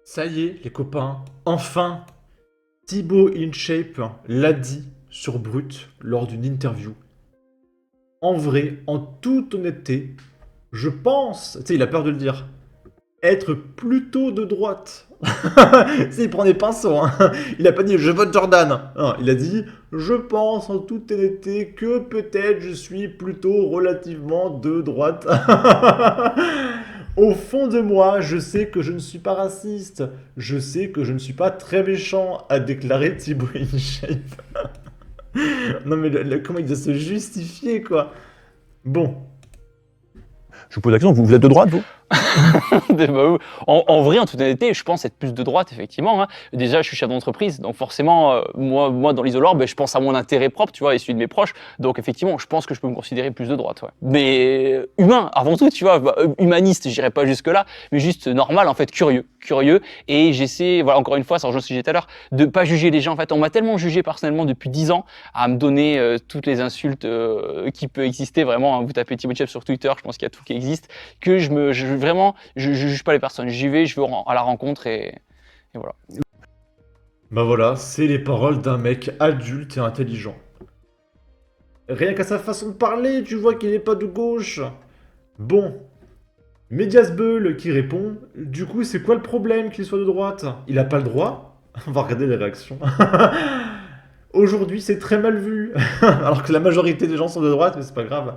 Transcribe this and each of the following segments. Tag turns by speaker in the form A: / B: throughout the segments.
A: Ça y est, les copains, enfin, Thibaut InShape l'a dit sur Brut lors d'une interview. En vrai, en toute honnêteté, je pense, tu sais, il a peur de le dire, être plutôt de droite. Tu sais, il prend des pinceaux, hein. Il a pas dit je vote Jordan. Non, il a dit je pense en toute honnêteté que peut-être je suis plutôt relativement de droite. Au fond de moi, je sais que je ne suis pas raciste. Je sais que je ne suis pas très méchant, a déclaré Thibaut InShape. Non mais comment il doit se justifier, quoi. Bon.
B: Je vous pose la question, vous êtes de droite, vous?
C: En vrai, en toute honnêteté, je pense être plus de droite, effectivement. Hein. Déjà, je suis chef d'entreprise, donc forcément, moi, dans l'isoloir, ben, je pense à mon intérêt propre, tu vois, et celui de mes proches. Donc, effectivement, je pense que je peux me considérer plus de droite. Ouais. Mais humain, avant tout, tu vois, humaniste, j'irai pas jusque-là, mais juste normal, en fait, curieux. Et j'essaie, voilà, encore une fois, ça rejoint ce que j'ai dit tout à l'heure, de pas juger les gens. En fait, on m'a tellement jugé personnellement depuis 10 ans à me donner toutes les insultes qui peuvent exister. Vraiment, hein, vous tapez Thibaut Chef sur Twitter, je pense qu'il y a tout qui existe. Que vraiment, je juge pas les personnes. J'y vais, je vais à la rencontre et voilà.
A: Bah voilà, c'est les paroles d'un mec adulte et intelligent. Rien qu'à sa façon de parler, tu vois qu'il n'est pas de gauche. Bon. Mediasbull qui répond, du coup c'est quoi le problème qu'il soit de droite? Il a pas le droit? On va regarder les réactions. Aujourd'hui c'est très mal vu, alors que la majorité des gens sont de droite, mais c'est pas grave.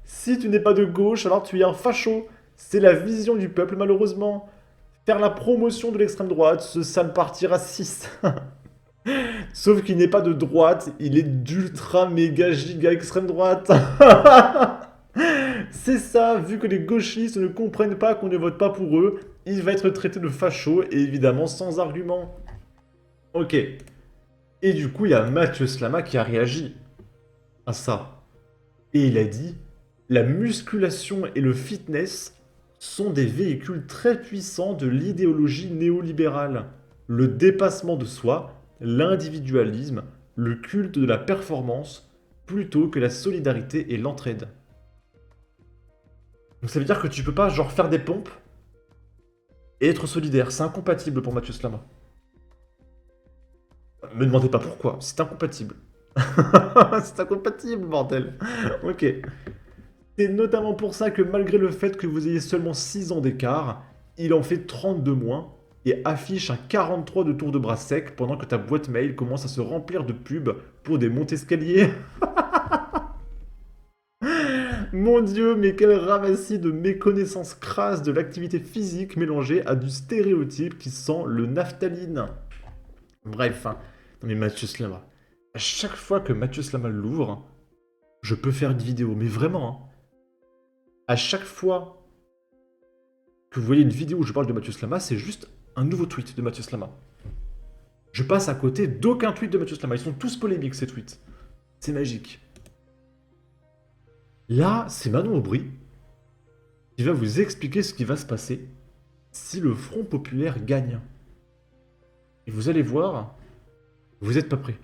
A: Si tu n'es pas de gauche, alors tu es un facho. C'est la vision du peuple malheureusement. Faire la promotion de l'extrême droite, ce sale parti raciste. Sauf qu'il n'est pas de droite, il est d'ultra méga giga extrême droite. C'est ça, vu que les gauchistes ne comprennent pas qu'on ne vote pas pour eux, il va être traité de facho et évidemment sans argument. Ok. Et du coup, il y a Mathieu Slama qui a réagi à ça. Et il a dit, la musculation et le fitness sont des véhicules très puissants de l'idéologie néolibérale. Le dépassement de soi, l'individualisme, le culte de la performance, plutôt que la solidarité et l'entraide. Donc ça veut dire que tu peux pas genre faire des pompes et être solidaire. C'est incompatible pour Mathieu Slama. Me demandez pas pourquoi, c'est incompatible. C'est incompatible, bordel. Ok. C'est notamment pour ça que malgré le fait que vous ayez seulement 6 ans d'écart, il en fait 32 moins et affiche un 43 de tour de bras sec pendant que ta boîte mail commence à se remplir de pubs pour des montes escaliers. Mon dieu, mais quel ramassis de méconnaissance crasse de l'activité physique mélangée à du stéréotype qui sent le naphtaline. Bref, hein. Non mais Mathieu Slama. À chaque fois que Mathieu Slama l'ouvre, je peux faire une vidéo, mais vraiment, hein. À chaque fois que vous voyez une vidéo où je parle de Mathieu Slama, c'est juste un nouveau tweet de Mathieu Slama. Je passe à côté d'aucun tweet de Mathieu Slama. Ils sont tous polémiques, ces tweets. C'est magique. Là, c'est Manon Aubry qui va vous expliquer ce qui va se passer si le Front Populaire gagne. Et vous allez voir, vous n'êtes pas prêts.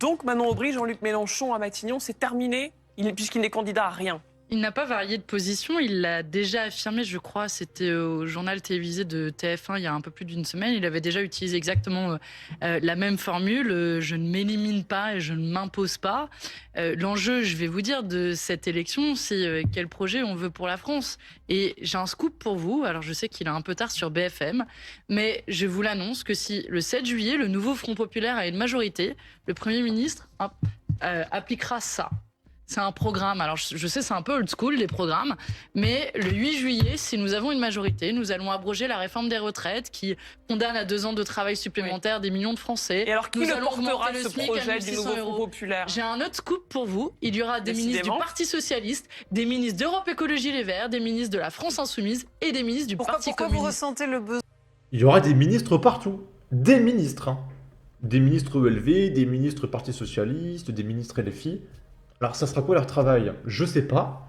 D: Donc Manon Aubry, Jean-Luc Mélenchon à Matignon, c'est terminé, puisqu'il n'est candidat à rien.
E: Il n'a pas varié de position, il l'a déjà affirmé, je crois, c'était au journal télévisé de TF1 il y a un peu plus d'une semaine, il avait déjà utilisé exactement la même formule, je ne m'élimine pas et je ne m'impose pas. L'enjeu, je vais vous dire, de cette élection, c'est quel projet on veut pour la France. Et j'ai un scoop pour vous, alors je sais qu'il est un peu tard sur BFM, mais je vous l'annonce que si le 7 juillet, le nouveau Front Populaire a une majorité, le Premier ministre appliquera ça. C'est un programme, alors je sais c'est un peu old school les programmes, mais le 8 juillet, si nous avons une majorité, nous allons abroger la réforme des retraites qui condamne à 2 ans de travail supplémentaire des millions de Français.
D: Et alors qui
E: nous
D: le
E: allons
D: portera
E: augmenter le
D: ce
E: SMIC
D: projet
E: à
D: du
E: 1600
D: nouveau Front
E: euros.
D: Populaire?
E: J'ai un autre scoop pour vous, il y aura des ministres du Parti Socialiste, des ministres d'Europe Écologie Les Verts, des ministres de la France Insoumise et des ministres du Parti
F: Pourquoi vous
E: communiste.
F: ressentez le besoin?
A: Il y aura des ministres partout. Des ministres, hein. Des ministres ELV, des ministres Parti Socialiste, des ministres LFI. Alors ça sera quoi leur travail? Je sais pas.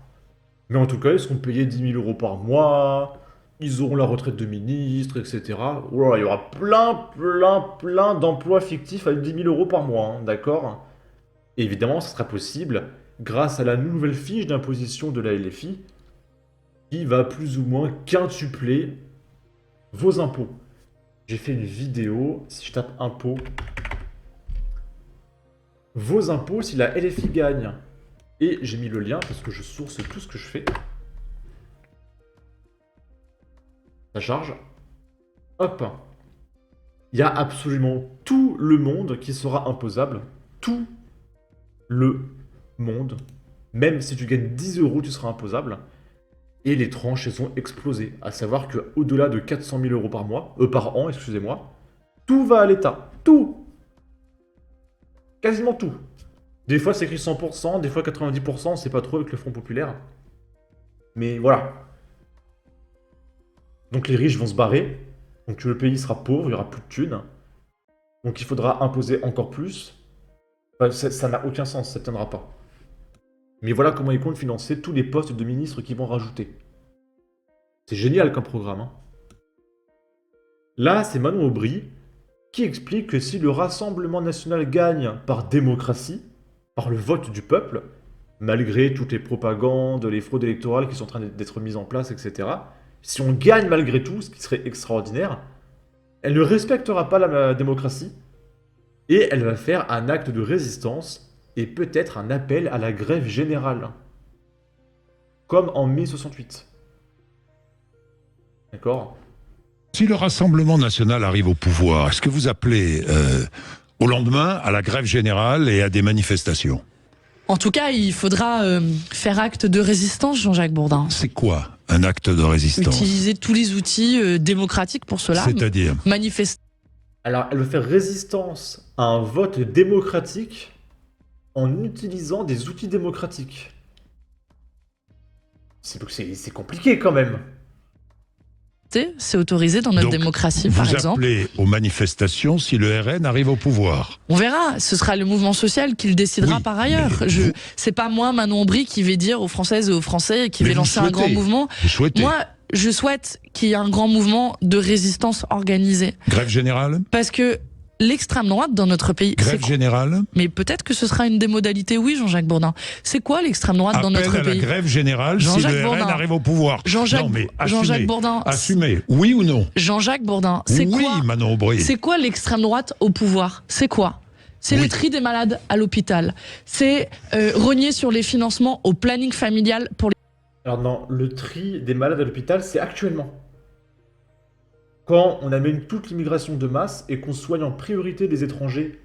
A: Mais en tout cas, ils seront payés 10 000 euros par mois. Ils auront la retraite de ministre, etc. Voilà, il y aura plein d'emplois fictifs avec 10 000 euros par mois, hein, d'accord? Et évidemment, ça sera possible grâce à la nouvelle fiche d'imposition de la LFI qui va plus ou moins quintupler vos impôts. J'ai fait une vidéo, si je tape impôts, vos impôts si la LFI gagne. Et j'ai mis le lien parce que je source tout ce que je fais. Ça charge. Hop. Il y a absolument tout le monde qui sera imposable. Tout le monde. Même si tu gagnes 10 euros, tu seras imposable. Et les tranches, elles ont explosé. À savoir qu'au-delà de 400 000 euros par an, excusez-moi, tout va à l'État. Tout. Quasiment tout. Des fois, c'est écrit 100%, des fois 90%, c'est pas trop avec le Front Populaire. Mais voilà. Donc les riches vont se barrer. Donc le pays sera pauvre, il n'y aura plus de thunes. Donc il faudra imposer encore plus. Enfin, ça n'a aucun sens, ça ne tiendra pas. Mais voilà comment ils comptent financer tous les postes de ministres qu'ils vont rajouter. C'est génial comme programme. Hein. Là, c'est Manon Aubry qui explique que si le Rassemblement National gagne par démocratie, par le vote du peuple, malgré toutes les propagandes, les fraudes électorales qui sont en train d'être mises en place, etc., si on gagne malgré tout, ce qui serait extraordinaire, elle ne respectera pas la démocratie et elle va faire un acte de résistance et peut-être un appel à la grève générale. Comme en mai 68. D'accord ?
F: Si le Rassemblement national arrive au pouvoir, est-ce que vous appelez au lendemain à la grève générale et à des manifestations?
E: En tout cas, il faudra faire acte de résistance, Jean-Jacques Bourdin.
F: C'est quoi un acte de résistance?
E: Utiliser tous les outils démocratiques pour cela.
F: C'est-à-dire
E: Manifester.
A: Alors, elle veut faire résistance à un vote démocratique en utilisant des outils démocratiques. C'est compliqué quand même.
E: C'est autorisé dans notre
F: Donc,
E: démocratie, par exemple.
F: Vous appelez aux manifestations si le RN arrive au pouvoir?
E: On verra, ce sera le mouvement social qui le décidera
F: Oui,
E: par ailleurs.
F: mais
E: C'est pas moi, Manon Aubry, qui vais dire aux Françaises et aux Français qui
F: Mais
E: vais
F: vous
E: lancer un grand
F: souhaitez.
E: mouvement.
F: Vous souhaitez
E: Moi, je souhaite qu'il y ait un grand mouvement de résistance organisée.
F: grève générale?
E: Parce que l'extrême droite dans notre pays...
F: Grève générale?
E: Mais peut-être que ce sera une des modalités, oui, Jean-Jacques Bourdin. C'est quoi l'extrême droite dans
F: Appel
E: notre
F: à la
E: pays?
F: grève générale si
E: Jean-Jacques
F: le RN
E: Bourdin.
F: arrive au pouvoir.
E: Jean-Jacques
F: Non, mais
E: Jean-Jacques
F: assumez.
E: Bourdin.
F: Assumez, oui ou non?
E: Jean-Jacques Bourdin, c'est
F: Oui,
E: quoi
F: Manon Aubry.
E: C'est quoi l'extrême droite au pouvoir? C'est quoi? C'est
F: Oui.
E: le tri des malades à l'hôpital. C'est rogner sur les financements au planning familial pour les...
A: Alors non, le tri des malades à l'hôpital, c'est actuellement. Quand on amène toute l'immigration de masse et qu'on soigne en priorité des étrangers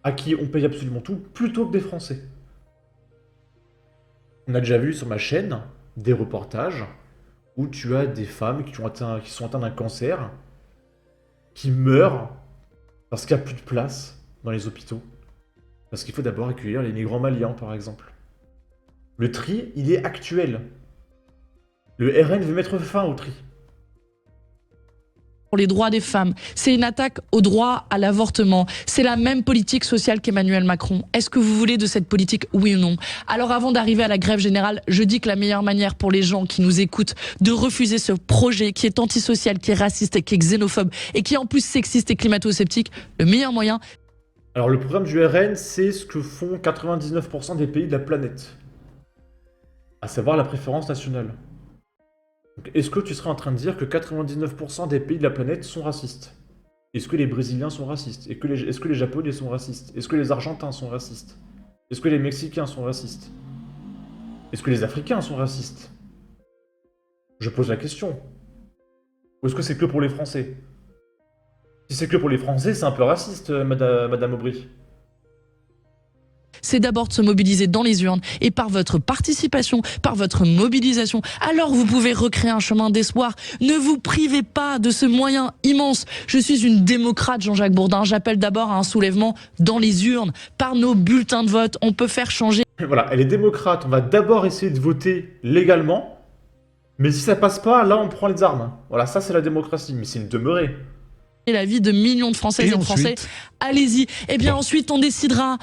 A: à qui on paye absolument tout, plutôt que des Français. On a déjà vu sur ma chaîne des reportages où tu as des femmes qui sont atteintes d'un cancer, qui meurent parce qu'il n'y a plus de place dans les hôpitaux. Parce qu'il faut d'abord accueillir les migrants maliens, par exemple. Le tri, il est actuel. Le RN veut mettre fin au tri.
E: pour les droits des femmes. C'est une attaque au droit à l'avortement. C'est la même politique sociale qu'Emmanuel Macron. Est-ce que vous voulez de cette politique, oui ou non? Alors avant d'arriver à la grève générale, je dis que la meilleure manière pour les gens qui nous écoutent de refuser ce projet qui est antisocial, qui est raciste, et qui est xénophobe et qui est en plus sexiste et climato-sceptique, le meilleur moyen...
A: Alors le programme du RN, c'est ce que font 99% des pays de la planète. À savoir la préférence nationale. Est-ce que tu serais en train de dire que 99% des pays de la planète sont racistes? Est-ce que les Brésiliens sont racistes? Est-ce que les Japonais sont racistes? Est-ce que les Argentins sont racistes? Est-ce que les Mexicains sont racistes? Est-ce que les Africains sont racistes? Je pose la question. Ou est-ce que c'est que pour les Français? Si c'est que pour les Français, c'est un peu raciste, Madame Aubry.
E: C'est d'abord de se mobiliser dans les urnes et par votre participation, par votre mobilisation. Alors vous pouvez recréer un chemin d'espoir. Ne vous privez pas de ce moyen immense. Je suis une démocrate, Jean-Jacques Bourdin. J'appelle d'abord à un soulèvement dans les urnes. Par nos bulletins de vote, on peut faire changer.
A: Voilà, elle est démocrate. On va d'abord essayer de voter légalement. Mais si ça passe pas, là on prend les armes. Voilà, ça c'est la démocratie. Mais c'est une demeurée.
E: La vie de millions de Françaises et de Français. Allez-y. Et bien ensuite on décidera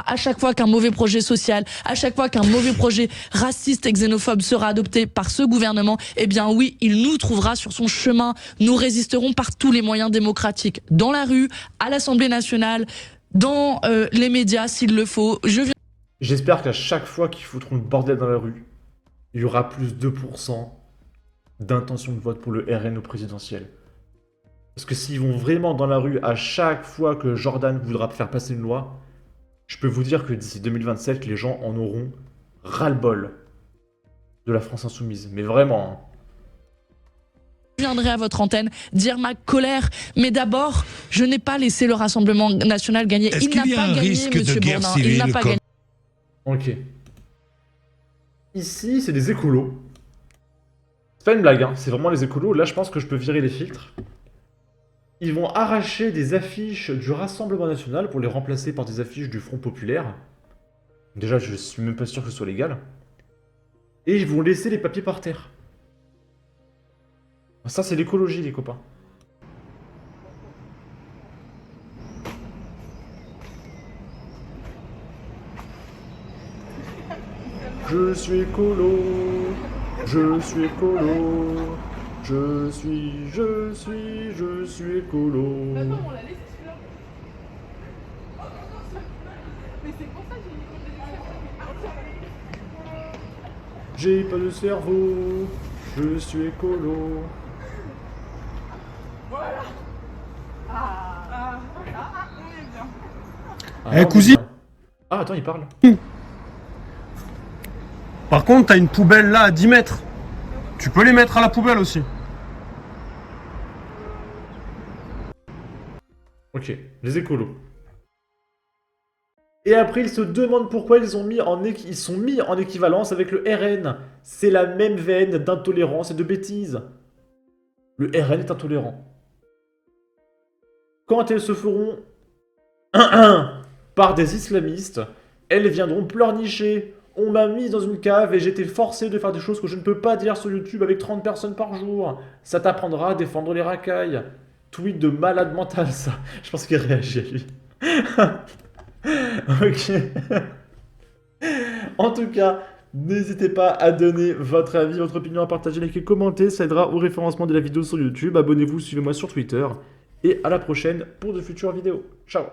E: à chaque fois qu'un mauvais projet social, à chaque fois qu'un mauvais projet raciste et xénophobe sera adopté par ce gouvernement, eh bien oui, il nous trouvera sur son chemin. Nous résisterons par tous les moyens démocratiques, dans la rue, à l'Assemblée nationale, dans les médias s'il le faut.
A: J'espère qu'à chaque fois qu'ils foutront le bordel dans la rue, il y aura plus 2% d'intention de vote pour le RN au présidentiel. Parce que s'ils vont vraiment dans la rue à chaque fois que Jordan voudra faire passer une loi, je peux vous dire que d'ici 2027, les gens en auront ras-le-bol de la France insoumise. Mais vraiment, hein.
G: Je viendrai à votre antenne dire ma colère, mais d'abord, je n'ai pas laissé le Rassemblement national gagner.
F: Est-ce
G: Il n'a
F: qu'il y a
G: pas
F: un
G: gagné,
F: risque de
G: monsieur
F: guerre
G: Bourdin. Il n'a
F: civile
G: pas
F: comme-
G: gagné.
A: Ok. Ici, c'est des écolos. C'est pas une blague, hein. C'est vraiment les écolos. Là, je pense que je peux virer les filtres. Ils vont arracher des affiches du Rassemblement national pour les remplacer par des affiches du Front populaire. Déjà, je suis même pas sûr que ce soit légal. Et ils vont laisser les papiers par terre. Ça, c'est l'écologie, les copains. Je suis écolo. Je suis écolo. Je suis écolo. J'ai pas de cerveau. Je suis écolo.
H: Eh, cousine.
A: Ah, attends, il parle.
H: Par contre, t'as une poubelle là à 10 mètres. Tu peux les mettre à la poubelle aussi.
A: Ok, les écolos. Et après, ils se demandent pourquoi ils sont mis en équivalence avec le RN. C'est la même veine d'intolérance et de bêtises. Le RN est intolérant. Quand elles se feront par des islamistes, elles viendront pleurnicher. On m'a mis dans une cave et j'ai été forcé de faire des choses que je ne peux pas dire sur YouTube avec 30 personnes par jour. Ça t'apprendra à défendre les racailles. Tweet de malade mental, ça. Je pense qu'il réagit à lui. Ok. En tout cas, n'hésitez pas à donner votre avis, votre opinion, à partager, liker, commenter. Ça aidera au référencement de la vidéo sur YouTube. Abonnez-vous, suivez-moi sur Twitter. Et à la prochaine pour de futures vidéos. Ciao.